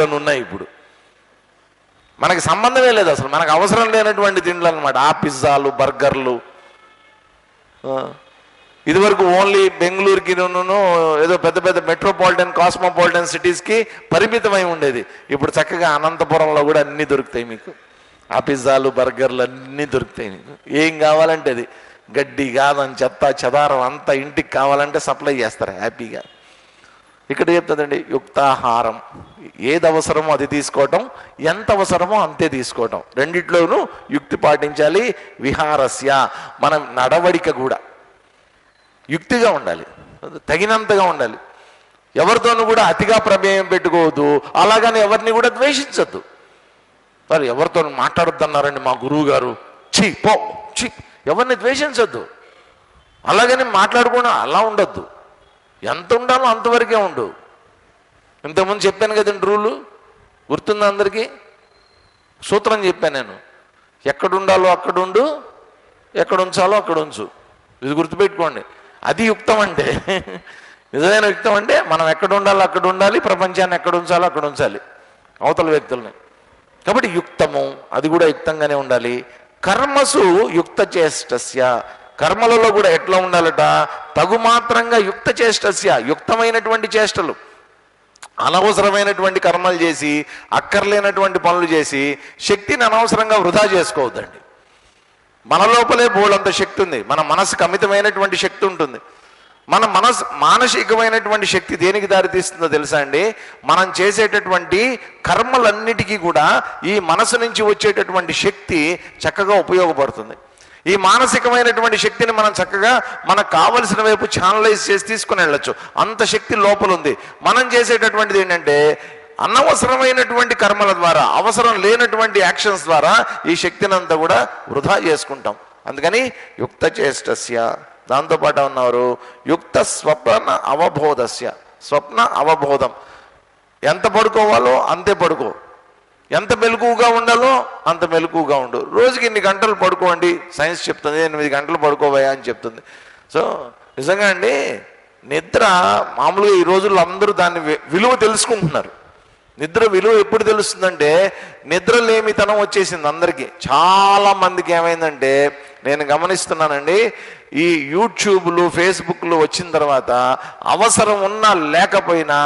బోల్డ్ అని ఉన్నాయి ఇప్పుడు. మనకి సంబంధమే లేదు అసలు, మనకు అవసరం లేనటువంటి తిండ్లు అనమాట. ఆ పిజ్జాలు, బర్గర్లు. ఇదివరకు ఓన్లీ బెంగళూరుకి ఏదో పెద్ద పెద్ద మెట్రోపాలిటన్, కాస్మోపాలిటన్ సిటీస్కి పరిమితమై ఉండేది. ఇప్పుడు చక్కగా అనంతపురంలో కూడా అన్నీ దొరుకుతాయి మీకు. ఆ పిజ్జాలు, బర్గర్లు అన్నీ దొరుకుతాయి మీకు. ఏం కావాలంటే అది, గడ్డి గాదం, చెత్త చెదారం అంతా ఇంటికి కావాలంటే సప్లై చేస్తారు హ్యాపీగా. ఇక్కడ చెప్తుందండి యుక్తాహారం. ఏది అవసరమో అది తీసుకోవటం, ఎంత అవసరమో అంతే తీసుకోవటం. రెండిట్లోనూ యుక్తి పాటించాలి. విహారస్య, మనం నడవడిక కూడా యుక్తిగా ఉండాలి, తగినంతగా ఉండాలి. ఎవరితోనూ కూడా అతిగా ప్రమేయం పెట్టుకోవద్దు. అలాగని ఎవరిని కూడా ద్వేషించద్దు. మరి ఎవరితో మాట్లాడొద్దన్నారండి మా గురువు గారు, ఛీ పో ఛీ, ఎవరిని ద్వేషించద్దు. అలాగని మాట్లాడకుండా అలా ఉండొద్దు. ఎంత ఉండాలో అంతవరకే ఉండు. ఇంతకుముందు చెప్పాను కదండి రూలు, గుర్తుందా అందరికీ? సూత్రం చెప్పాను నేను. ఎక్కడుండాలో అక్కడుండు, ఎక్కడ ఉంచాలో అక్కడ ఉంచు. ఇది గుర్తుపెట్టుకోండి. అది యుక్తం అంటే. నిజమైన యుక్తం అంటే మనం ఎక్కడ ఉండాలో అక్కడ ఉండాలి, ప్రపంచాన్ని ఎక్కడ ఉంచాలో అక్కడ ఉంచాలి, అవతల వ్యక్తుల్ని. కాబట్టి యుక్తము, అది కూడా యుక్తంగానే ఉండాలి. కర్మసు యుక్త చేష్టస్య, కర్మలలో కూడా ఎట్లా ఉండాలట? తగుమాత్రంగా యుక్త చేష్టస్య, యుక్తమైనటువంటి చేష్టలు. అనవసరమైనటువంటి కర్మలు చేసి, అక్కర్లేనటువంటి పనులు చేసి శక్తిని అనవసరంగా వృధా చేసుకోవద్దండి. మన లోపలే బోలంత శక్తి ఉంది. మన మనసుకు అమితమైనటువంటి శక్తి ఉంటుంది. మన మానసికమైనటువంటి శక్తి దేనికి దారితీస్తుందో తెలుసా అండి? మనం చేసేటటువంటి కర్మలన్నిటికీ కూడా ఈ మనసు నుంచి వచ్చేటటువంటి శక్తి చక్కగా ఉపయోగపడుతుంది. ఈ మానసికమైనటువంటి శక్తిని మనం చక్కగా మనకు కావలసిన వైపు ఛానలైజ్ చేసి తీసుకుని వెళ్ళొచ్చు. అంత శక్తి లోపల ఉంది. మనం చేసేటటువంటిది ఏంటంటే అనవసరమైనటువంటి కర్మల ద్వారా, అవసరం లేనటువంటి యాక్షన్స్ ద్వారా ఈ శక్తిని అంతా కూడా వృధా చేసుకుంటాం. అందుకని యుక్త చేష్టస్య, దాంతోపాటు ఉన్నారు యుక్త స్వప్న అవబోధస్య, స్వప్న అవబోధం. ఎంత పడుకోవాలో అంతే పడుకో, ఎంత మెలకువగా ఉండాలో అంత మెలకువగా ఉండు. రోజుకి ఇన్ని గంటలు పడుకోండి సైన్స్ చెప్తుంది, 8 గంటలు పడుకోవయా అని చెప్తుంది. సో నిజంగా అండి, నిద్ర మామూలుగా ఈ రోజుల్లో అందరూ దాన్ని విలువ తెలుసుకుంటున్నారు. నిద్ర విలువ ఎప్పుడు తెలుస్తుందంటే, నిద్రలేమితనం వచ్చేసింది అందరికీ. చాలా మందికి ఏమైందంటే, నేను గమనిస్తున్నానండి, ఈ యూట్యూబ్లు, ఫేస్బుక్లు వచ్చిన తర్వాత అవసరం ఉన్నా లేకపోయినా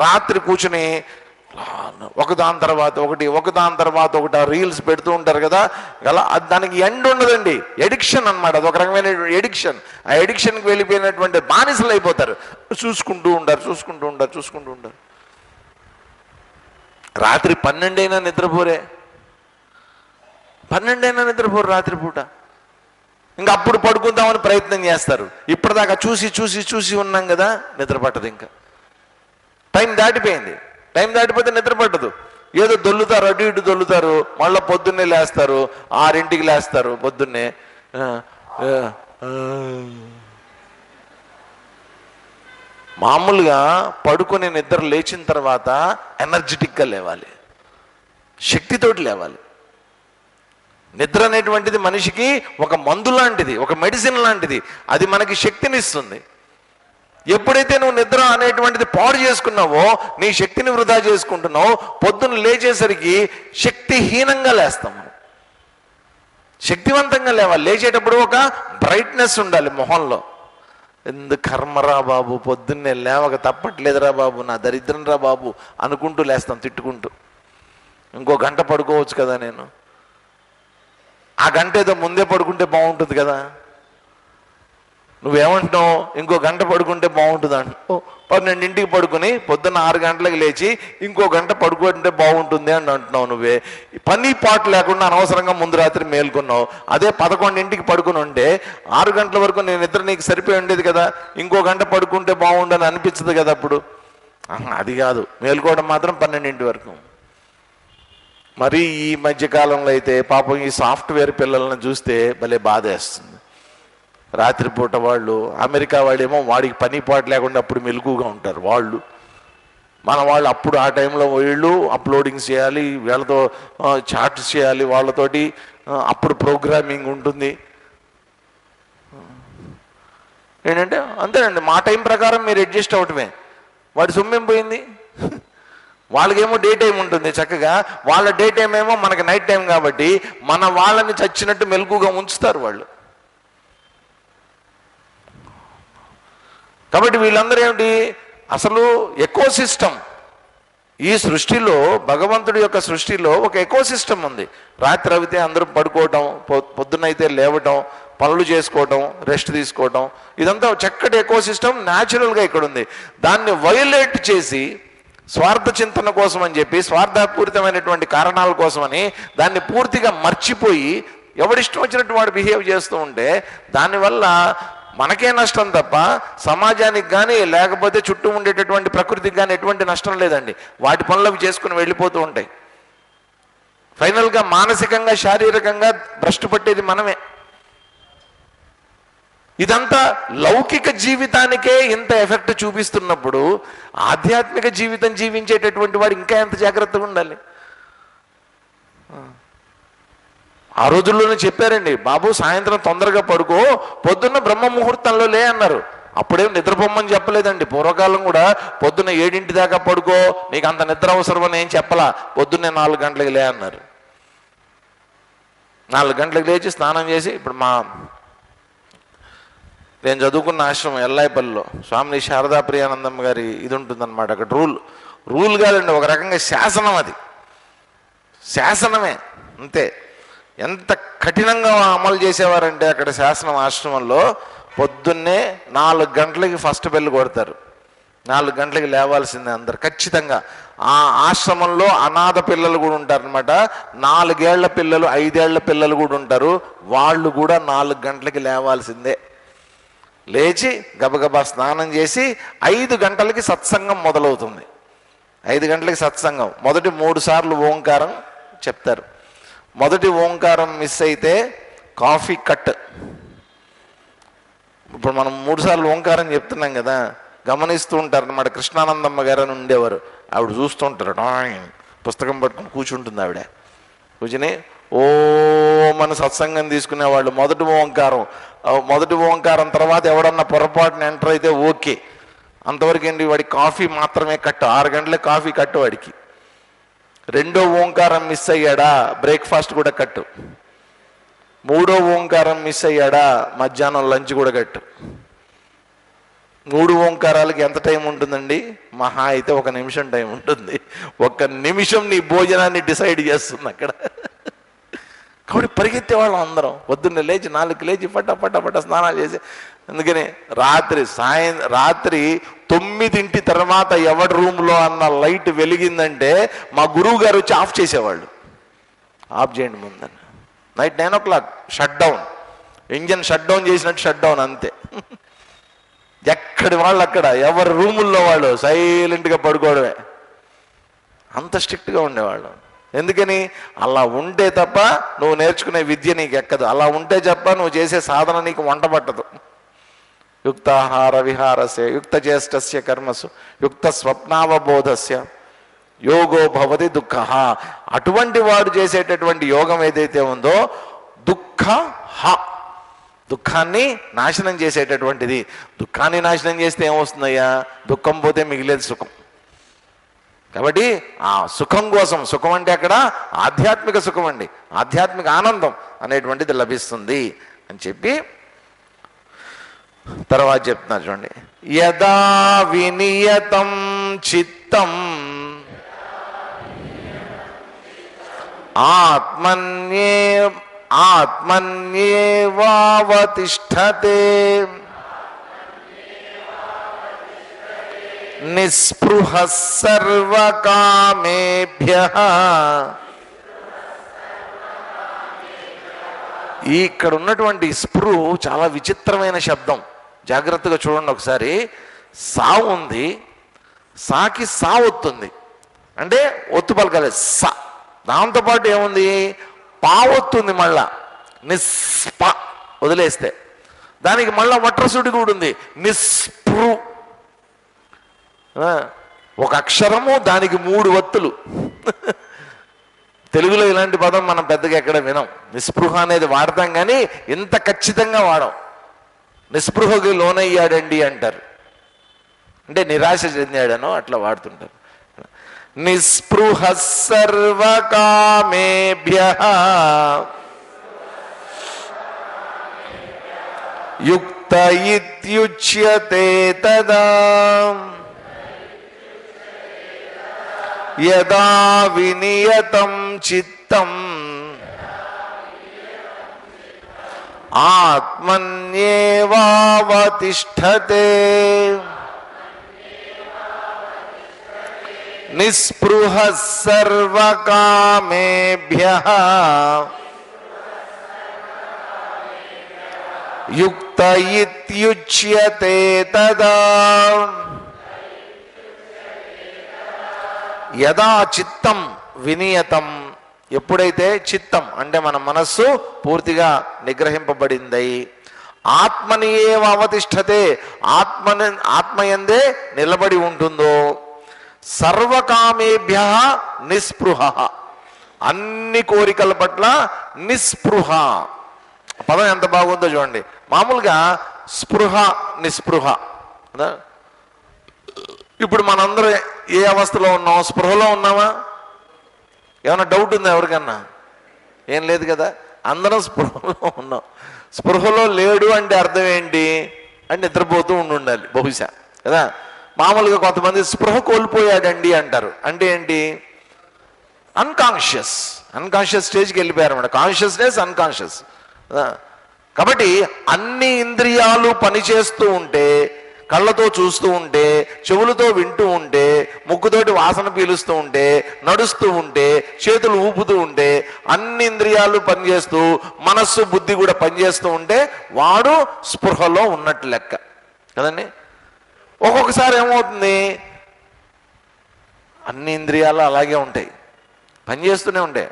రాత్రి కూర్చుని ఒకదాని తర్వాత ఒకటి రీల్స్ పెడుతూ ఉంటారు కదా. అలా దానికి ఎండ్ ఉండదండి. ఎడిక్షన్ అన్నమాట. అది ఒక రకమైన ఎడిక్షన్. ఆ ఎడిక్షన్కి వెళ్ళిపోయినటువంటి బానిసలు అయిపోతారు. చూసుకుంటూ ఉంటారు. రాత్రి 12 అయినా నిద్రపోరే, 12 అయినా నిద్రపోరు రాత్రిపూట. ఇంకా అప్పుడు పడుకుందామని ప్రయత్నం చేస్తారు. ఇప్పటిదాకా చూసి ఉన్నాం కదా, నిద్ర పట్టదు. ఇంకా టైం దాటిపోయింది. టైం దాటిపోతే నిద్ర పట్టదు. ఏదో దొల్లుతారు, అటు ఇటు దొల్లుతారు. మళ్ళీ పొద్దున్నే లేస్తారు, 6ంటికి లేస్తారు పొద్దున్నే. మామూలుగా పడుకొని నిద్ర లేచిన తర్వాత ఎనర్జెటిక్గా లేవాలి, శక్తితోటి లేవాలి. నిద్ర అనేటువంటిది మనిషికి ఒక మందు లాంటిది, ఒక మెడిసిన్ లాంటిది. అది మనకి శక్తినిస్తుంది. ఎప్పుడైతే నువ్వు నిద్ర అనేటువంటిది పాడు చేసుకున్నావో, నీ శక్తిని వృధా చేసుకుంటున్నావు, పొద్దున్న లేచేసరికి శక్తిహీనంగా లేస్తాం. శక్తివంతంగా లేవాలి. లేచేటప్పుడు ఒక బ్రైట్నెస్ ఉండాలి మొహంలో. ఎందుకు కర్మరా బాబు, పొద్దున్నే లేవక తప్పట్లేదురా బాబు, నా దరిద్రం రా బాబు అనుకుంటూ లేస్తాం, తిట్టుకుంటూ. ఇంకో గంట పడుకోవచ్చు కదా నేను, ఆ గంట ఏదో ముందే పడుకుంటే బాగుంటుంది కదా. నువ్వేమంటున్నావు? ఇంకో గంట పడుకుంటే బాగుంటుంది అంటున్నావు. 12ంటికి పడుకుని పొద్దున్న 6 గంటలకు లేచి ఇంకో గంట పడుకుంటే బాగుంటుంది అని అంటున్నావు. నువ్వే పని పాటు లేకుండా అనవసరంగా ముందు రాత్రి మేల్కొన్నావు. అదే 11ంటికి పడుకుని ఉంటే 6 గంటల వరకు నేను నిద్ర నీకు సరిపోయి ఉండేది కదా, ఇంకో గంట పడుకుంటే బాగుండని అనిపించదు కదా అప్పుడు. అది కాదు, మేల్కోవడం మాత్రం 12ంటి వరకు. మరి ఈ మధ్యకాలంలో అయితే పాపం ఈ సాఫ్ట్వేర్ పిల్లలను చూస్తే భలే బాధేస్తుంది. రాత్రిపూట వాళ్ళు, అమెరికా వాళ్ళేమో వాడికి పని పాటు లేకుండా అప్పుడు మెలకుగా ఉంటారు వాళ్ళు. మన వాళ్ళు అప్పుడు ఆ టైంలో వీళ్ళు అప్లోడింగ్స్ చేయాలి, వీళ్ళతో చాట్స్ చేయాలి వాళ్ళతోటి, అప్పుడు ప్రోగ్రామింగ్ ఉంటుంది. ఏంటంటే అంతేనండి, మా టైం ప్రకారం మీరు అడ్జస్ట్ అవటమే. వాడి సొమ్మేం పోయింది? వాళ్ళకేమో డే టైం ఉంటుంది చక్కగా, వాళ్ళ డే టైం ఏమో మనకి నైట్ టైం కాబట్టి మన వాళ్ళని చచ్చినట్టు మెలకుగా ఉంచుతారు వాళ్ళు. కాబట్టి వీళ్ళందరూ ఏమిటి, అసలు ఎకోసిస్టమ్, ఈ సృష్టిలో, భగవంతుడి యొక్క సృష్టిలో ఒక ఎకోసిస్టమ్ ఉంది. రాత్రి అయితే అందరూ పడుకోవటం, పొద్దున్నైతే లేవటం, పనులు చేసుకోవటం, రెస్ట్ తీసుకోవటం, ఇదంతా చక్కటి ఎకోసిస్టమ్ న్యాచురల్గా ఇక్కడ ఉంది. దాన్ని వయోలేట్ చేసి స్వార్థ చింతన కోసం అని చెప్పి, స్వార్థపూరితమైనటువంటి కారణాల కోసమని దాన్ని పూర్తిగా మర్చిపోయి ఎవడిష్టం వచ్చినట్టు వాడు బిహేవ్ చేస్తూ ఉంటే దానివల్ల మనకే నష్టం తప్ప సమాజానికి కానీ లేకపోతే చుట్టూ ఉండేటటువంటి ప్రకృతికి కానీ ఎటువంటి నష్టం లేదండి. వాటి పనులు అవి చేసుకుని వెళ్ళిపోతూ ఉంటాయి. ఫైనల్గా మానసికంగా శారీరకంగా భ్రష్టు పట్టేది మనమే. ఇదంతా లౌకిక జీవితానికే ఇంత ఎఫెక్ట్ చూపిస్తున్నప్పుడు ఆధ్యాత్మిక జీవితం జీవించేటటువంటి వాడు ఇంకా ఎంత జాగ్రత్తగా ఉండాలి. ఆ రోజుల్లోనే చెప్పారండి, బాబు సాయంత్రం తొందరగా పడుకో, పొద్దున్న బ్రహ్మ ముహూర్తంలో లే అన్నారు. అప్పుడేం నిద్రపోమ్మని చెప్పలేదండి. పూర్వకాలం కూడా పొద్దున్న 7 దాకా పడుకో, నీకు అంత నిద్ర అవసరం అని ఏం చెప్పలా. పొద్దున్నే 4 గంటలకు లే అన్నారు. 4 గంటలకు లేచి స్నానం చేసి, ఇప్పుడు నేను చదువుకున్న ఆశ్రమం ఎల్లాయిపల్లిలో స్వామి శారదా ప్రియానందమ్మ గారి ఇది ఉంటుందన్నమాట. అక్కడ రూల్ కాదండి, ఒక రకంగా శాసనం. అది శాసనమే అంతే. ఎంత కఠినంగా అమలు చేసేవారంటే అక్కడ శాసనం ఆశ్రమంలో పొద్దున్నే 4 గంటలకి ఫస్ట్ బెల్ కొడతారు. 4 గంటలకి లేవాల్సిందే అందరు ఖచ్చితంగా. ఆ ఆశ్రమంలో అనాథ పిల్లలు కూడా ఉంటారనమాట. 4 ఏళ్ల పిల్లలు, 5 ఏళ్ల పిల్లలు కూడా ఉంటారు. వాళ్ళు కూడా 4 గంటలకి లేవాల్సిందే. లేచి గబగబా స్నానం చేసి 5 గంటలకి సత్సంగం మొదలవుతుంది. 5 గంటలకి సత్సంగం. మొదటి 3 సార్లు ఓంకారం చెప్తారు. మొదటి ఓంకారం మిస్ అయితే కాఫీ కట్. ఇప్పుడు మనం 3 సార్లు ఓంకారం చెప్తున్నాం కదా, గమనిస్తూ ఉంటారు అన్నమాట. కృష్ణానందమ్మ గారు అని ఉండేవారు, ఆవిడ చూస్తూ ఉంటారు. పుస్తకం పట్టుకుని కూర్చుంటుంది ఆవిడ. కూర్చుని ఓ మన సత్సంగం తీసుకునేవాళ్ళు. మొదటి ఓంకారం తర్వాత ఎవడన్నా పొరపాటున ఎంటర్ అయితే ఓకే, అంతవరకు ఏంటి వాడి కాఫీ మాత్రమే కట్టు. 6 గంటలే కాఫీ కట్టు వాడికి. 2వ ఓంకారం మిస్ అయ్యాడా బ్రేక్ఫాస్ట్ కూడా కట్టు. 3వ ఓంకారం మిస్ అయ్యాడా మధ్యాహ్నం లంచ్ కూడా కట్టు. 3 ఓంకారాలకి ఎంత టైం ఉంటుందండి? మహా అయితే 1 నిమిషం టైం ఉంటుంది. 1 నిమిషం నీ భోజనాన్ని డిసైడ్ చేస్తుంది అక్కడ. కాబట్టి పరిగెత్తేవాళ్ళం అందరం. పొద్దున్నే లేచి 4కి లేచి పట్ట స్నానాలు చేసి, అందుకని రాత్రి 9 తర్వాత ఎవరి రూమ్లో అన్న లైట్ వెలిగిందంటే మా గురువు గారు వచ్చి ఆఫ్ చేసేవాళ్ళు. ఆఫ్ చేయండి ముందని. Night 9 o'clock shut down. Engine shut down చేసినట్టు షట్ డౌన్ అంతే. ఎక్కడి వాళ్ళు అక్కడ, ఎవరి రూముల్లో వాళ్ళు సైలెంట్గా పడుకోవడమే. అంత స్ట్రిక్ట్గా ఉండేవాళ్ళు. ఎందుకని? అలా ఉంటే తప్ప నువ్వు నేర్చుకునే విద్య నీకు ఎక్కదు. అలా ఉంటే తప్ప నువ్వు చేసే సాధన నీకు వంట పట్టదు. యుక్తాహార విహారస్య యుక్త జ్యేష్ఠస్య కర్మసు యుక్త స్వప్నావబోధస్య యోగో భవతి దుఃఖ. అటువంటి వాడు చేసేటటువంటి యోగం ఏదైతే ఉందో దుఃఖాన్ని నాశనం చేసేటటువంటిది. దుఃఖాన్ని నాశనం చేస్తే ఏమొస్తుందయ్యా? దుఃఖం పోతే మిగిలేదు సుఖం. కాబట్టి ఆ సుఖం కోసం, సుఖం అంటే అక్కడ ఆధ్యాత్మిక సుఖం అండి, ఆధ్యాత్మిక ఆనందం అనేటువంటిది లభిస్తుంది అని చెప్పి తర్వాత చెప్తున్నారు చూడండి. యదా వినియతం చిత్తం ఆత్మన్యేవావతిష్ఠతే నిస్పృహ సర్వకామేభ్యః. ఇక్కడ ఉన్నటువంటి స్పృహ చాలా విచిత్రమైన శబ్దం. జాగ్రత్తగా చూడండి ఒకసారి. సా ఉంది, సాకి సా ఒత్తుంది, అంటే ఒత్తు పలకాలి సా. దాంతోపాటు ఏముంది? పావొత్తుంది. మళ్ళా నిస్ప వదిలేస్తే దానికి మళ్ళా వట్రసుడి కూడా ఉంది, నిస్పృ. ఒక అక్షరము దానికి 3 ఒత్తులు. తెలుగులో ఇలాంటి పదం మనం పెద్దగా ఎక్కడ వినం. నిస్పృహ అనేది వాడతాం కానీ ఇంత ఖచ్చితంగా వాడం. నిస్పృహకి లోనయ్యాడండి అంటారు, అంటే నిరాశ చెందాడనో అట్లా వాడుతుంటారు. నిస్పృహ సర్వకామేభ్యః యుక్త ఇత్యుచ్యతే తదా యదా వినియతం చిత్తం ఆత్మన్యేవావతిష్ఠతే నిస్పృహ సర్వకామేభ్యః యుక్త ఇత్యుచ్యతే తదా యదా చిత్తం వినియతం ఎప్పుడైతే చిత్తం అంటే మన మనస్సు పూర్తిగా నిగ్రహింపబడింది, ఆత్మనియేవ అవతిష్ఠతే ఆత్మయందే నిలబడి ఉంటుందో, సర్వకామేభ్య నిస్పృహ అన్ని కోరికల పట్ల నిస్పృహ. పదం ఎంత బాగుందో చూడండి. మామూలుగా స్పృహ నిస్పృహ. ఇప్పుడు మనందరం ఏ అవస్థలో ఉన్నాం? స్పృహలో ఉన్నామా? ఏమైనా డౌట్ ఉందా ఎవరికన్నా? ఏం లేదు కదా, అందరం స్పృహలో ఉన్నాం. స్పృహలో లేడు అంటే అర్థం ఏంటి అంటే నిద్రపోతూ ఉండాలి బహుశా కదా. మామూలుగా కొంతమంది స్పృహ కోల్పోయాడండి అంటారు. అంటే ఏంటి? అన్కాన్షియస్ స్టేజ్కి వెళ్ళిపోయారు అన్నమాట. Consciousness unconscious. కాబట్టి అన్ని ఇంద్రియాలు పనిచేస్తూ ఉంటే, కళ్ళతో చూస్తూ ఉంటే, చెవులతో వింటూ ఉంటే, ముక్కుతోటి వాసన పీలుస్తూ ఉంటే, నడుస్తూ ఉంటే, చేతులు ఊపుతూ ఉంటే, అన్ని ఇంద్రియాలు పనిచేస్తూ మనస్సు బుద్ధి కూడా పనిచేస్తూ ఉంటే వాడు స్పృహలో ఉన్నట్టు లెక్క కదండి. ఒక్కొక్కసారి ఏమవుతుంది, అన్ని ఇంద్రియాలు అలాగే ఉంటాయి, పనిచేస్తూనే ఉంటాయి.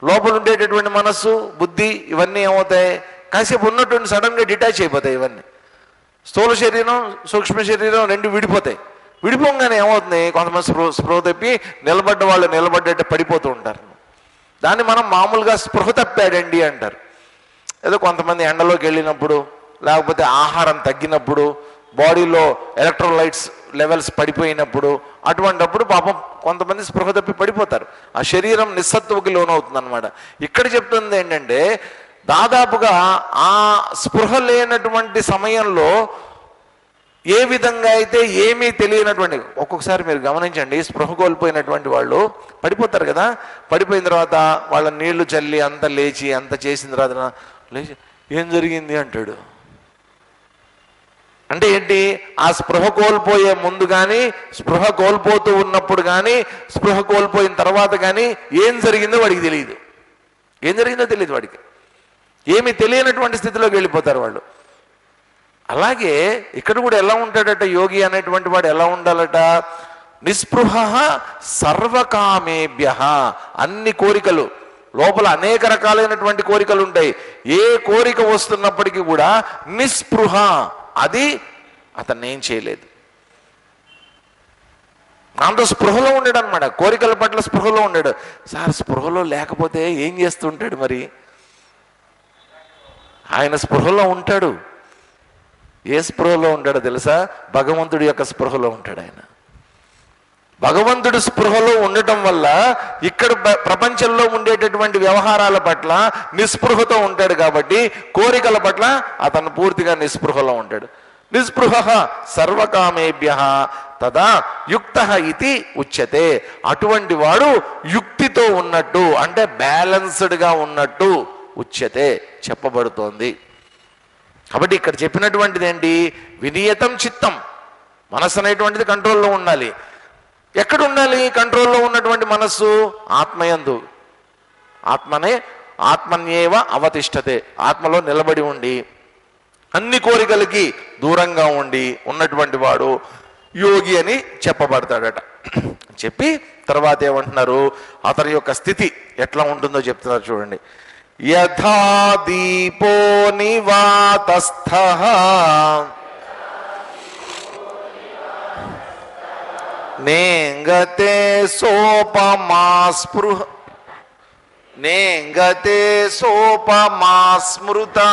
లోపల ఉండేటటువంటి మనస్సు బుద్ధి ఇవన్నీ ఏమవుతాయి, కాసేపు ఉన్నటువంటి సడన్గా డిటాచ్ అయిపోతాయి. ఇవన్నీ స్థూల శరీరం సూక్ష్మ శరీరం రెండు విడిపోతాయి. విడిపోగానే ఏమవుతుంది, కొంతమంది స్పృహ తప్పి నిలబడ్డ వాళ్ళు నిలబడ్డట్టు పడిపోతూ ఉంటారు. దాన్ని మనం మామూలుగా స్పృహ తప్పాడండి అంటారు. ఏదో కొంతమంది ఎండలోకి వెళ్ళినప్పుడు, లేకపోతే ఆహారం తగ్గినప్పుడు, బాడీలో ఎలక్ట్రోలైట్స్ లెవెల్స్ పడిపోయినప్పుడు, అటువంటప్పుడు పాపం కొంతమంది స్పృహ తప్పి పడిపోతారు. ఆ శరీరం నిస్సత్తువుకి లోనవుతుంది అనమాట. ఇక్కడ చెప్తుంది ఏంటంటే, దాదాపుగా ఆ స్పృహ లేనటువంటి సమయంలో ఏ విధంగా అయితే ఏమీ తెలియనటువంటి, ఒక్కొక్కసారి మీరు గమనించండి, స్పృహ కోల్పోయినటువంటి వాళ్ళు పడిపోతారు కదా. పడిపోయిన తర్వాత వాళ్ళ నీళ్లు చల్లి అంత లేచి అంత చేసిన తర్వాత లేచి ఏం జరిగింది అంటాడు. అంటే ఏంటి, ఆ స్పృహ కోల్పోయే ముందు కానీ, స్పృహ కోల్పోతూ ఉన్నప్పుడు కానీ, స్పృహ కోల్పోయిన తర్వాత కానీ ఏం జరిగిందో వాడికి తెలియదు. ఏం జరిగిందో తెలియదు వాడికి. ఏమి తెలియనటువంటి స్థితిలోకి వెళ్ళిపోతారు వాళ్ళు. అలాగే ఇక్కడ కూడా ఎలా ఉంటాడట యోగి అనేటువంటి వాడు, ఎలా ఉండాలట, నిస్పృహ సర్వకామేభ్య అన్ని కోరికలు, లోపల అనేక రకాలైనటువంటి కోరికలు ఉంటాయి. ఏ కోరిక వస్తున్నప్పటికీ కూడా నిస్పృహ, అది అతన్ని ఏం చేయలేదు. దాంతో స్పృహలో ఉండడు అనమాట. కోరికల పట్ల స్పృహలో ఉండడు. సార్ స్పృహలో లేకపోతే ఏం చేస్తుంటాడు మరి? ఆయన స్పృహలో ఉంటాడు. ఏ స్పృహలో ఉంటాడో తెలుసా? భగవంతుడి యొక్క స్పృహలో ఉంటాడు ఆయన. భగవంతుడి స్పృహలో ఉండటం వల్ల ఇక్కడ ప్రపంచంలో ఉండేటటువంటి వ్యవహారాల పట్ల నిస్పృహతో ఉంటాడు. కాబట్టి కోరికల పట్ల అతను పూర్తిగా నిస్పృహలో ఉంటాడు. నిస్పృహ సర్వకామేభ్య తదా యుక్త ఇది ఉచ్యతే. అటువంటి వాడు యుక్తితో ఉన్నట్టు, అంటే బ్యాలెన్స్డ్గా ఉన్నట్టు ఉచ్యతే చెప్పబడుతోంది. కాబట్టి ఇక్కడ చెప్పినటువంటిది ఏంటి? వినియతం చిత్తం, మనస్సు అనేటువంటిది కంట్రోల్లో ఉండాలి. ఎక్కడ ఉండాలి కంట్రోల్లో ఉన్నటువంటి మనస్సు? ఆత్మయందు. ఆత్మన్యేవ అవతిష్ఠతే, ఆత్మలో నిలబడి ఉండి అన్ని కోరికలకి దూరంగా ఉండి ఉన్నటువంటి వాడు యోగి అని చెప్పబడతాడట. చెప్పి తర్వాత ఏమంటున్నారు, అతని యొక్క స్థితి ఎట్లా ఉంటుందో చెప్తున్నారు చూడండి. యథా దీపో నివాతస్థః నేంగతే సోపమా స్మృతా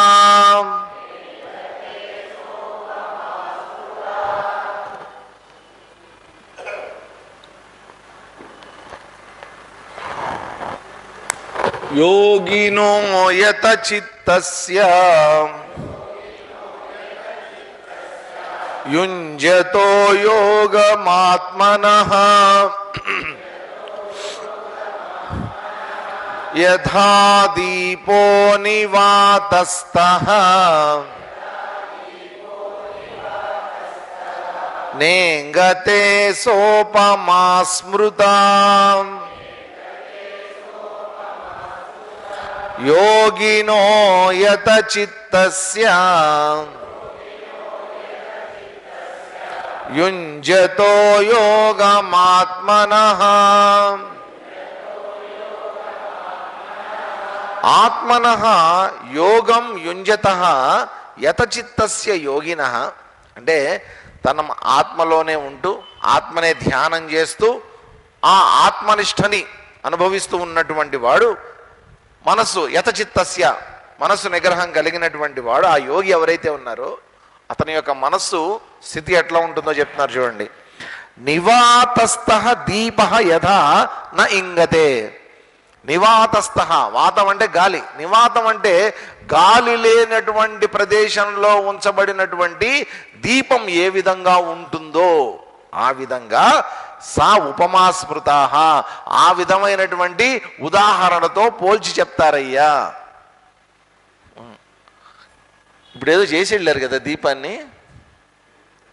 యోగినో యత చిత్తస్య యుంజతో యోగమాత్మనః యథా దీపో నివాతస్థః నేంగతే సోపమా స్మృతా యోగినో యత చిత్తస్య యుంజతో యోగమాత్మనః ఆత్మనః యోగం యుంజతః యతచిత్తస్య యోగినః అంటే తన ఆత్మలోనే ఉంటూ ఆత్మనే ధ్యానం చేస్తూ ఆ ఆత్మనిష్టని అనుభవిస్తూ ఉన్నటువంటి వాడు మనస్సు యతచిత్తస్య మనస్సు నిగ్రహం కలిగినటువంటి వాడు ఆ యోగి ఎవరైతే ఉన్నారో అతని యొక్క మనస్సు స్థితి ఎట్లా ఉంటుందో చెప్తున్నారు చూడండి. నివాతస్థః దీపః యథా న ఇంగతే. నివాతస్థః, వాతం అంటే గాలి, నివాతం అంటే గాలి లేనటువంటి ప్రదేశంలో ఉంచబడినటువంటి దీపం ఏ విధంగా ఉంటుందో ఆ విధంగా సా ఉపమాస్మృతాః, ఆ విధమైనటువంటి ఉదాహరణతో పోల్చి చెప్తారయ్యా. ఇప్పుడు ఏదో చేసి వెళ్ళారు కదా దీపాన్ని,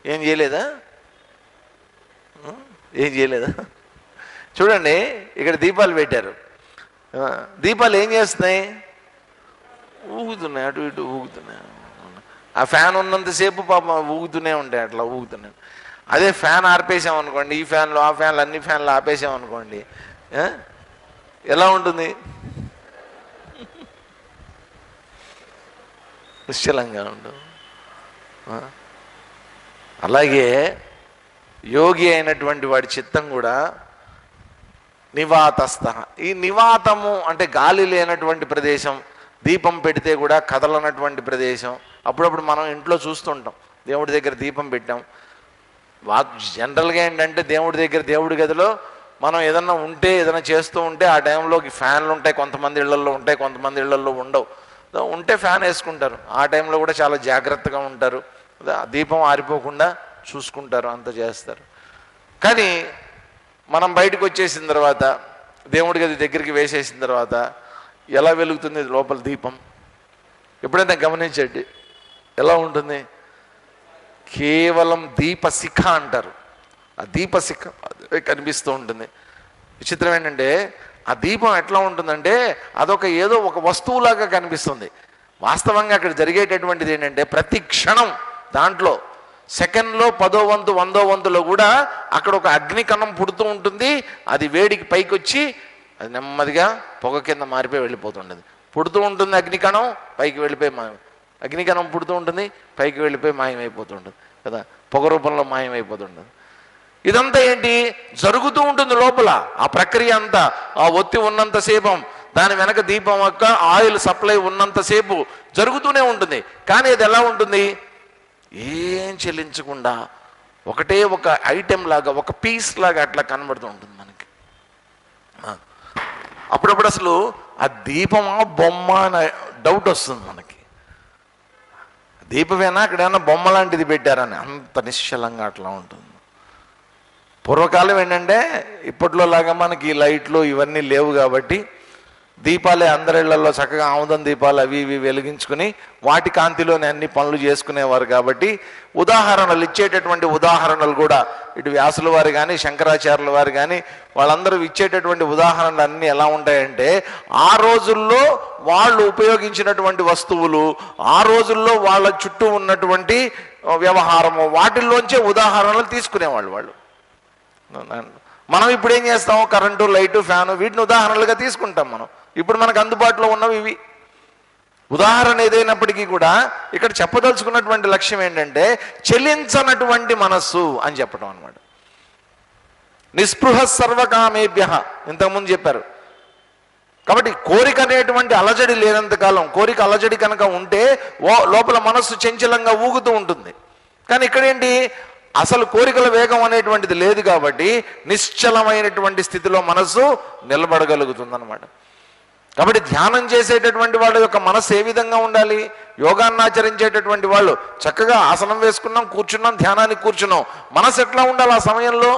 ఏం చేయలేదా? ఏం చేయలేదా? చూడండి, ఇక్కడ దీపాలు పెట్టారు. దీపాలు ఏం చేస్తున్నాయి? ఊగుతున్నాయి, అటు ఇటు ఊగుతున్నాయి. ఆ ఫ్యాన్ ఉన్నంతసేపు పాపం ఊగుతూనే ఉంటాయి, అట్లా ఊగుతున్నాయి. అదే ఫ్యాన్ ఆర్పేసామనుకోండి, ఈ ఫ్యాన్లు ఆ ఫ్యాన్లు అన్ని ఫ్యాన్లు ఆపేసామనుకోండి, ఎలా ఉంటుంది? నిశ్చలంగా ఉంటుంది. అలాగే యోగి అయినటువంటి వాడి చిత్తం కూడా నివాతస్థ. ఈ నివాతము అంటే గాలి లేనటువంటి ప్రదేశం, దీపం పెడితే కూడా కదలనటువంటి ప్రదేశం. అప్పుడప్పుడు మనం ఇంట్లో చూస్తుంటాం, దేవుడి దగ్గర దీపం పెట్టాం. జనరల్గా ఏంటంటే దేవుడి దగ్గర దేవుడి గదిలో మనం ఏదన్నా ఉంటే ఏదైనా చేస్తూ ఉంటే ఆ టైంలోకి ఫ్యాన్లు ఉంటాయి, కొంతమంది ఇళ్లల్లో ఉంటాయి, కొంతమంది ఇళ్లల్లో ఉండవు. ఉంటే ఫ్యాన్ వేసుకుంటారు. ఆ టైంలో కూడా చాలా జాగ్రత్తగా ఉంటారు, దీపం ఆరిపోకుండా చూసుకుంటారు, అంత చేస్తారు. కానీ మనం బయటకు వచ్చేసిన తర్వాత దేవుడి గది దగ్గరికి వేసేసిన తర్వాత ఎలా వెలుగుతుంది లోపల దీపం? ఎప్పుడైనా గమనించండి, ఎలా ఉంటుంది? కేవలం దీపశిఖ అంటారు. ఆ దీపశిఖ కనిపిస్తూ ఉంటుంది. విచిత్రం ఏంటంటే ఆ దీపం ఎట్లా ఉంటుందంటే అదొక ఏదో ఒక వస్తువులాగా కనిపిస్తుంది. వాస్తవంగా అక్కడ జరిగేటటువంటిది ఏంటంటే ప్రతి క్షణం దాంట్లో సెకండ్లో 10వ వంతు 100వ వంతులో కూడా అక్కడ ఒక అగ్నికణం పుడుతూ ఉంటుంది. అది వేడికి పైకి వచ్చి అది నెమ్మదిగా పొగ కింద మారిపోయి వెళ్ళిపోతుంటుంది. పుడుతూ ఉంటుంది అగ్నికణం, పైకి వెళ్ళిపోయి అగ్నికణం పుడుతూ ఉంటుంది, పైకి వెళ్ళిపోయి మాయమైపోతుంటుంది కదా, పొగ రూపంలో మాయమైపోతుంటుంది. ఇదంతా ఏంటి జరుగుతూ ఉంటుంది లోపల? ఆ ప్రక్రియ అంతా ఆ ఒత్తి ఉన్నంతసేపు, దాని వెనక దీపం యొక్క ఆయిల్ సప్లై ఉన్నంతసేపు జరుగుతూనే ఉంటుంది. కానీ అది ఎలా ఉంటుంది? ఏం చెల్లించకుండా ఒకటే ఒక ఐటెం లాగా, ఒక పీస్ లాగా అట్లా కనబడుతూ ఉంటుంది మనకి. అప్పుడప్పుడు అసలు ఆ దీపమా బొమ్మ అనే డౌట్ వస్తుంది మనకి. దీపమేనా అక్కడ ఏమన్నా బొమ్మ లాంటిది పెట్టారని, అంత నిశ్చలంగా అట్లా ఉంటుంది. పూర్వకాలం ఏంటంటే ఇప్పట్లో లాగా మనకి లైట్లు ఇవన్నీ లేవు కాబట్టి దీపాలే అందరిళ్లలో చక్కగా ఆముదం దీపాలు అవి ఇవి వెలిగించుకుని వాటి కాంతిలోనే అన్ని పనులు చేసుకునేవారు. కాబట్టి ఉదాహరణలు ఇచ్చేటటువంటి ఉదాహరణలు కూడా ఇటు వ్యాసుల వారు కానీ శంకరాచార్యుల వారు కానీ వాళ్ళందరూ ఇచ్చేటటువంటి ఉదాహరణలు అన్నీ ఎలా ఉంటాయంటే ఆ రోజుల్లో వాళ్ళు ఉపయోగించినటువంటి వస్తువులు, ఆ రోజుల్లో వాళ్ళ చుట్టూ ఉన్నటువంటి వ్యవహారము, వాటిల్లోంచే ఉదాహరణలు తీసుకునేవాళ్ళు వాళ్ళు. మనం ఇప్పుడు ఏం చేస్తాం? కరెంటు, లైటు, ఫ్యాను వీటిని ఉదాహరణలుగా తీసుకుంటాం మనం. ఇప్పుడు మనకు అందుబాటులో ఉన్నవి ఇవి. ఉదాహరణ ఏదైనప్పటికీ కూడా ఇక్కడ చెప్పదలుచుకున్నటువంటి లక్ష్యం ఏంటంటే చెలించనటువంటి మనస్సు అని చెప్పడం అన్నమాట. నిస్పృహ సర్వకామేభ్య ఇంతకుముందు చెప్పారు. కాబట్టి కోరిక అనేటువంటి అలజడి లేనంతకాలం, కోరిక అలజడి కనుక ఉంటే లోపల మనస్సు చంచలంగా ఊగుతూ ఉంటుంది. కానీ ఇక్కడేంటి? అసలు కోరికల వేగం అనేటువంటిది లేదు కాబట్టి నిశ్చలమైనటువంటి స్థితిలో మనస్సు నిలబడగలుగుతుంది అన్నమాట. కాబట్టి ధ్యానం చేసేటటువంటి వాళ్ళ యొక్క మనసు ఏ విధంగా ఉండాలి? యోగాన్ని ఆచరించేటటువంటి వాళ్ళు చక్కగా ఆసనం వేసుకున్నాం, కూర్చున్నాం, ధ్యానానికి కూర్చున్నాం, మనసు ఎట్లా ఉండాలి ఆ సమయంలో?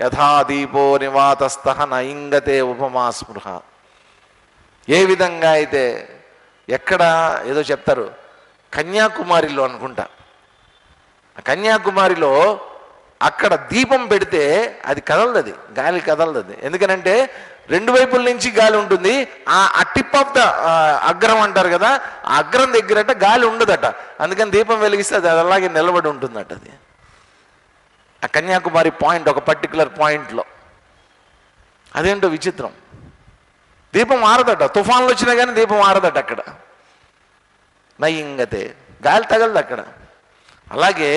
యథా దీపో నివాతస్థ నయింగతే ఉపమా స్పృహ. ఏ విధంగా అయితే, ఎక్కడ ఏదో చెప్తారు కన్యాకుమారిలో అనుకుంటా, కన్యాకుమారిలో అక్కడ దీపం పెడితే అది కదలదు, అది గాలి కదలదు. అది ఎందుకనంటే రెండు వైపుల నుంచి గాలి ఉంటుంది. ఆ టిప్ ఆఫ్ ద అగ్రం అంటారు కదా, ఆ అగ్రం దగ్గరట గాలి ఉండదట. అందుకని దీపం వెలిగిస్తే అది అలాగే నిలబడి ఉంటుందట. అది ఆ కన్యాకుమారి పాయింట్, ఒక పర్టికులర్ పాయింట్లో. అదేంటో విచిత్రం. దీపం ఆరదట, తుఫాన్లు వచ్చినా కానీ దీపం ఆరదట అక్కడ. నయింగతే, గాలి తగలదు అక్కడ. అలాగే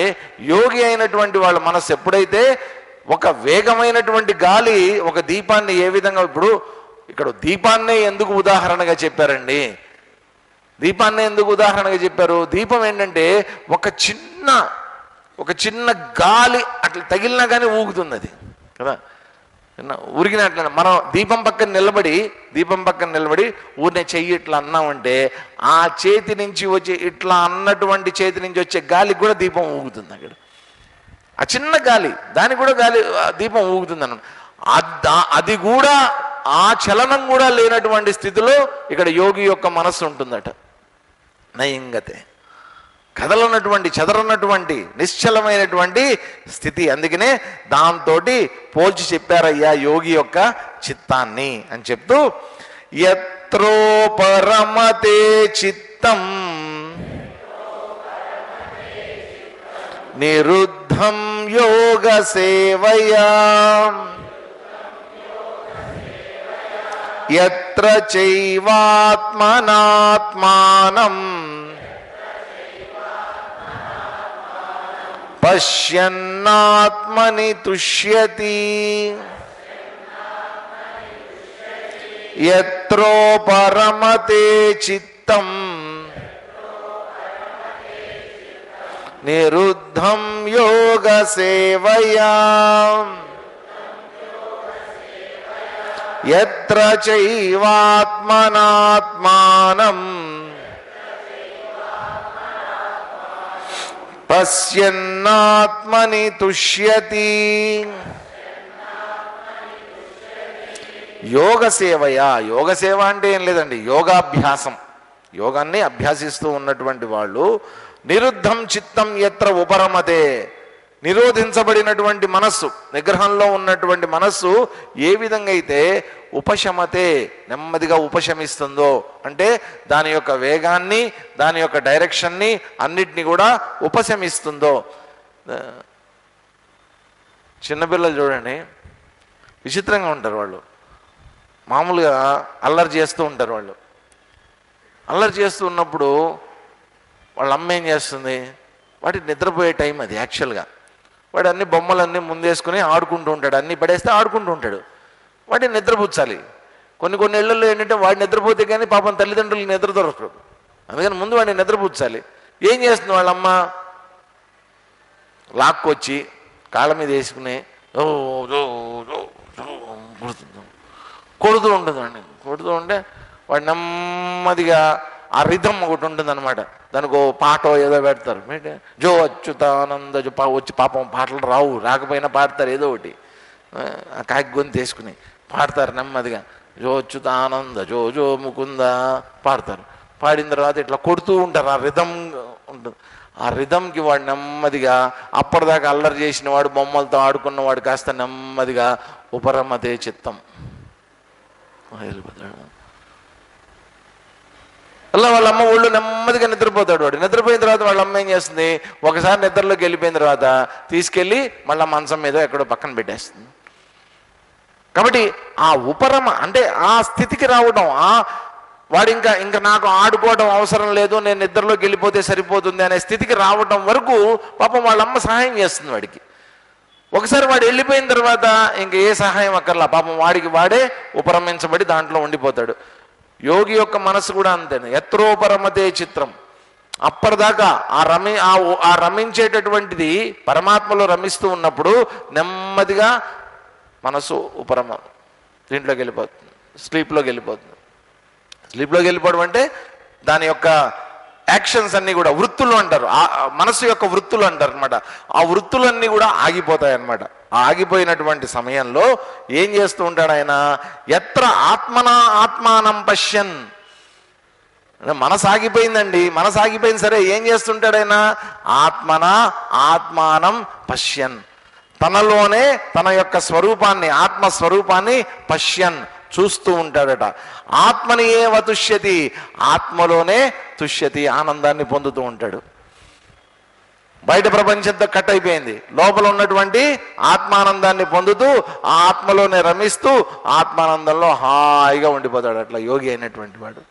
యోగి అయినటువంటి వాళ్ళ మనసు ఎప్పుడైతే ఒక వేగమైనటువంటి గాలి ఒక దీపాన్ని ఏ విధంగా, ఇప్పుడు ఇక్కడ దీపాన్నే ఎందుకు ఉదాహరణగా చెప్పారండి? దీపాన్నే ఎందుకు ఉదాహరణగా చెప్పారు? దీపం ఏంటంటే ఒక చిన్న గాలి అట్లా తగిలినా కానీ ఊగుతుంది అది కదా. ఉరిగినట్ల మనం దీపం పక్కన నిలబడి ఊరినే చెయ్యి ఇట్లా అన్నామంటే ఆ చేతి నుంచి వచ్చే, ఇట్లా అన్నటువంటి చేతి నుంచి వచ్చే గాలికి కూడా దీపం ఊగుతుంది అక్కడ. ఆ చిన్న గాలి, దానికి కూడా దీపం ఊగుతుంది అన్న. అది కూడా, ఆ చలనం కూడా లేనటువంటి స్థితిలో ఇక్కడ యోగి యొక్క మనస్సు ఉంటుందట. నయింగతే, కదలనటువంటి, చెదరనటువంటి, నిశ్చలమైనటువంటి స్థితి. అందుకనే దాంతో పోల్చి చెప్పారయ్యా యోగి యొక్క చిత్తాన్ని అని చెప్తూ, యత్రోపరమతే చిత్తం నిరుద్ధం యోగ సేవయా యత్ర చైవాత్మనాత్మానం పశ్యన్నాత్మని తుష్యతి యత్రోపరమతే చిత్తం నిరుద్ధం యోగ సేవయా యత్ర చైవాత్మనాత్మానం పశ్యన్నాత్మని తుష్యతి. యోగ సేవయా, యోగ సేవ అంటే ఏం లేదండి, యోగాభ్యాసం. యోగాన్ని అభ్యాసిస్తూ ఉన్నటువంటి వాళ్ళు నిరుద్ధం చిత్తం ఎత్ర ఉపరమతే, నిరోధించబడినటువంటి మనస్సు, నిగ్రహంలో ఉన్నటువంటి మనస్సు ఏ విధంగా అయితే ఉపశమతే, నెమ్మదిగా ఉపశమిస్తుందో, అంటే దాని యొక్క వేగాన్ని, దాని యొక్క డైరెక్షన్ని అన్నిటినీ కూడా ఉపశమిస్తుందో. చిన్నపిల్లలు చూడండి, విచిత్రంగా ఉంటారు వాళ్ళు. మామూలుగా అల్లరి చేస్తూ ఉంటారు వాళ్ళు. అల్లరి చేస్తూ ఉన్నప్పుడు వాళ్ళ అమ్మ ఏం చేస్తుంది, వాటికి నిద్రపోయే టైం అది యాక్చువల్గా. వాడు అన్ని బొమ్మలన్నీ ముందేసుకుని ఆడుకుంటూ ఉంటాడు, అన్నీ పడేస్తే ఆడుకుంటూ ఉంటాడు. వాడిని నిద్రపుచ్చాలి. కొన్ని ఇళ్లలో ఏంటంటే వాడు నిద్రపోతే కానీ పాపం తల్లిదండ్రులు నిద్ర దొరకదు. అందుకని ముందు వాడిని నిద్రపుచ్చాలి. ఏం చేస్తుంది వాళ్ళమ్మ, లాక్కొచ్చి కాళ్ళ మీద వేసుకుని కొడుతూ ఉంటుంది వాడిని. కొడుతూ ఉంటే వాడు నెమ్మదిగా, ఆ రిథం ఒకటి ఉంటుంది అనమాట, దానికి ఓ పాటో ఏదో పెడతారు. జో అచ్యుతానంద జో వచ్చి పాపం పాటలు రాకపోయినా పాడతారు ఏదో ఒకటి, కాకి గొంతు తీసుకుని పాడతారు నెమ్మదిగా. జో అచ్యుతానంద జో జో ముకుంద పాడతారు. పాడిన తర్వాత ఇట్లా కొడుతూ ఉంటారు, ఆ రిథం ఉంటుంది. ఆ రిథంకి వాడు నెమ్మదిగా, అప్పటిదాకా అల్లరి చేసిన వాడు, బొమ్మలతో ఆడుకున్నవాడు కాస్త నెమ్మదిగా ఉపరమతే చిత్తం వెళ్ళిపోతాడు. అలా వాళ్ళ అమ్మ ఒళ్ళు నెమ్మదిగా నిద్రపోతాడు. వాడు నిద్రపోయిన తర్వాత వాళ్ళ అమ్మ ఏం చేస్తుంది, ఒకసారి నిద్రలోకి వెళ్ళిపోయిన తర్వాత తీసుకెళ్ళి మళ్ళీ మంచం మీద ఎక్కడో పక్కన పెట్టేస్తుంది. కాబట్టి ఆ ఉపరమ అంటే ఆ స్థితికి రావడం, వాడు ఇంకా నాకు ఆడుకోవడం అవసరం లేదు, నేను నిద్రలోకి వెళ్ళిపోతే సరిపోతుంది అనే స్థితికి రావడం వరకు పాపం వాళ్ళ అమ్మ సహాయం చేస్తుంది వాడికి. ఒకసారి వాడు వెళ్ళిపోయిన తర్వాత ఇంక ఏ సహాయం అక్కర్లా, పాపం వాడికి వాడే ఉపరమించబడి దాంట్లో ఉండిపోతాడు. యోగి యొక్క మనసు కూడా అంతే, యత్రోపరమతే చిత్రం. అప్పటిదాకా ఆ రమించేటటువంటిది పరమాత్మలో రమిస్తూ ఉన్నప్పుడు నెమ్మదిగా మనసు దీంట్లోకి వెళ్ళిపోతుంది, స్లీప్లోకి వెళ్ళిపోతుంది. స్లీప్లోకి వెళ్ళిపోవడం అంటే దాని యొక్క యాక్షన్స్ అన్నీ కూడా వృత్తులు అంటారు, ఆ మనసు యొక్క వృత్తులు అంటారు అనమాట. ఆ వృత్తులన్నీ కూడా ఆగిపోతాయి అన్నమాట. ఆ ఆగిపోయినటువంటి సమయంలో ఏం చేస్తూ ఉంటాడు ఆయన? ఎత్ర ఆత్మనా ఆత్మానం పశ్యన్. మనసు ఆగిపోయిందండి, మనసు ఆగిపోయింది, సరే ఏం చేస్తుంటాడు ఆయన? ఆత్మన ఆత్మానం పశ్యన్, తనలోనే తన యొక్క స్వరూపాన్ని, ఆత్మస్వరూపాన్ని పశ్యన్ చూస్తూ ఉంటాడట. ఆత్మని ఏవ తుష్యతి, ఆత్మలోనే తుష్యతి, ఆనందాన్ని పొందుతూ ఉంటాడు. బయట ప్రపంచంతో కట్ అయిపోయింది, లోపల ఉన్నటువంటి ఆత్మానందాన్ని పొందుతూ ఆ ఆత్మలోనే రమిస్తూ ఆత్మానందంలో హాయిగా ఉండిపోతాడు. అట్లా యోగి అయినటువంటి వాడు.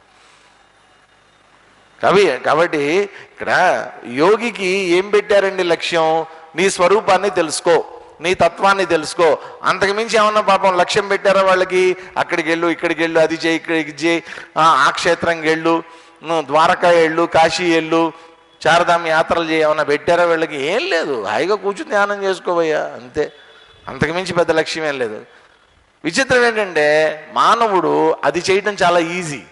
కాబట్టి ఇక్కడ యోగికి ఏం పెట్టారండి లక్ష్యం? నీ స్వరూపాన్ని తెలుసుకో, నీ తత్వాన్ని తెలుసుకో. అంతకుమించి ఏమన్నా పాపం లక్ష్యం పెట్టారా వాళ్ళకి? అక్కడికి వెళ్ళు, ఇక్కడికి వెళ్ళు, అది చేయి, ఇక్కడికి చేయి, ఆ క్షేత్రంకి వెళ్ళు, ద్వారకా వెళ్ళు, కాశీ వెళ్ళు, చారధామ యాత్రలు చేయి, ఏమన్నా పెట్టారా వీళ్ళకి? ఏం లేదు, హాయిగా కూర్చుని ధ్యానం చేసుకోబోయా, అంతే. అంతకుమించి పెద్ద లక్ష్యం ఏం లేదు. విచిత్రం ఏంటంటే మానవుడు అది చేయటం చాలా ఈజీ.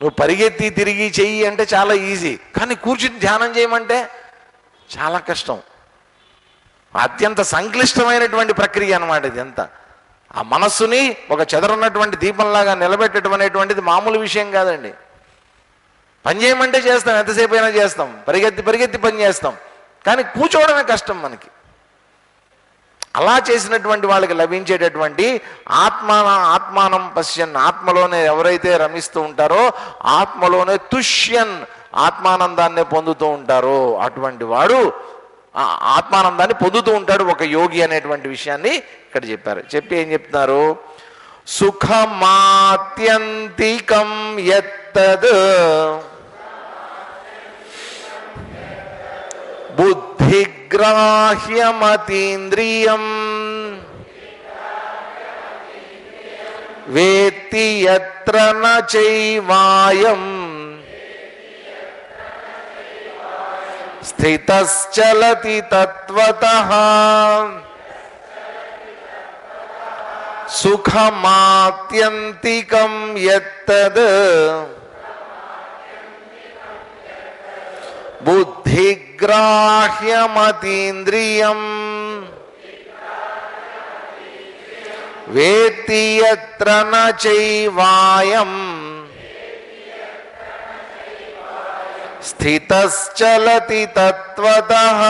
నువ్వు పరిగెత్తి తిరిగి చెయ్యి అంటే చాలా ఈజీ, కానీ కూర్చుని ధ్యానం చేయమంటే చాలా కష్టం. అత్యంత సంక్లిష్టమైనటువంటి ప్రక్రియ అన్నమాట ఇదంతా. ఆ మనస్సుని ఒక చెదరున్నటువంటి దీపంలాగా నిలబెట్టడం అనేటువంటిది మామూలు విషయం కాదండి. పని చేయమంటే చేస్తాం, ఎంతసేపు అయినా చేస్తాం, పరిగెత్తి పరిగెత్తి పని చేస్తాం, కానీ కూర్చోవడమే కష్టం మనకి. అలా చేసినటువంటి వాళ్ళకి లభించేటటువంటి ఆత్మానం పశ్యన్, ఆత్మలోనే ఎవరైతే రమిస్తూ ఉంటారో ఆత్మలోనే తుష్యన్, ఆత్మానందాన్ని పొందుతూ ఉంటారో అటువంటి వాడు ఆత్మానందాన్ని పొందుతూ ఉంటాడు ఒక యోగి అనేటువంటి విషయాన్ని ఇక్కడ చెప్పారు. చెప్పి ఏం చెప్తున్నారు? సుఖమాత్యంతికం యత్తద్ బుద్ధిగ్రాహ్యమతీంద్రియం వేత్తి యత్ర న చైవాయం స్థితశ్చలతి తత్వతః. సుఖమాత్యంతికం యత్తద్ బుద్ధిగ్రాహ్యమతీంద్రియం వేత్తి యత్ర న చైవాయం స్థితశ్చలతి తత్వతః.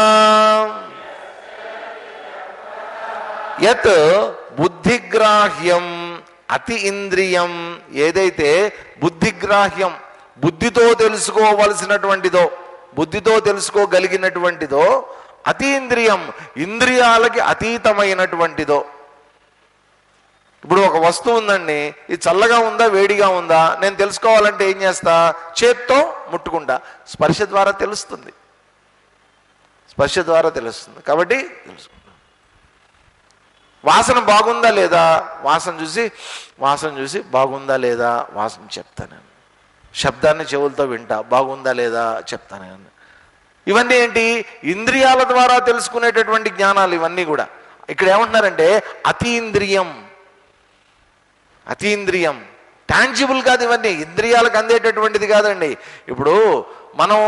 యత్ బుద్ధిగ్రాహ్యం అతి ఇంద్రియం, ఏదైతే బుద్ధిగ్రాహ్యం, బుద్ధితో తెలుసుకోవలసినటువంటిదో, బుద్ధితో తెలుసుకోగలిగినటువంటిదో, అతీంద్రియం, ఇంద్రియాలకి అతీతమైనటువంటిదో. ఇప్పుడు ఒక వస్తువు ఉందండి, ఇది చల్లగా ఉందా వేడిగా ఉందా నేను తెలుసుకోవాలంటే ఏం చేస్తా? చేత్తో ముట్టుకుంటా, స్పర్శ ద్వారా తెలుస్తుంది, స్పర్శ ద్వారా తెలుస్తుంది. కాబట్టి తెలుసుకుంటా. వాసన బాగుందా లేదా, వాసన చూసి బాగుందా లేదా వాసన చెప్తాను. శబ్దాన్ని చెవులతో వింటా, బాగుందా లేదా చెప్తాను. ఇవన్నీ ఏంటి? ఇంద్రియాల ద్వారా తెలుసుకునేటటువంటి జ్ఞానాలు ఇవన్నీ కూడా. ఇక్కడ ఏమంటున్నారంటే అతీంద్రియం, టాంజిబుల్ కాదు ఇవన్నీ, ఇంద్రియాలకు అందేటటువంటిది కాదండి. ఇప్పుడు మనం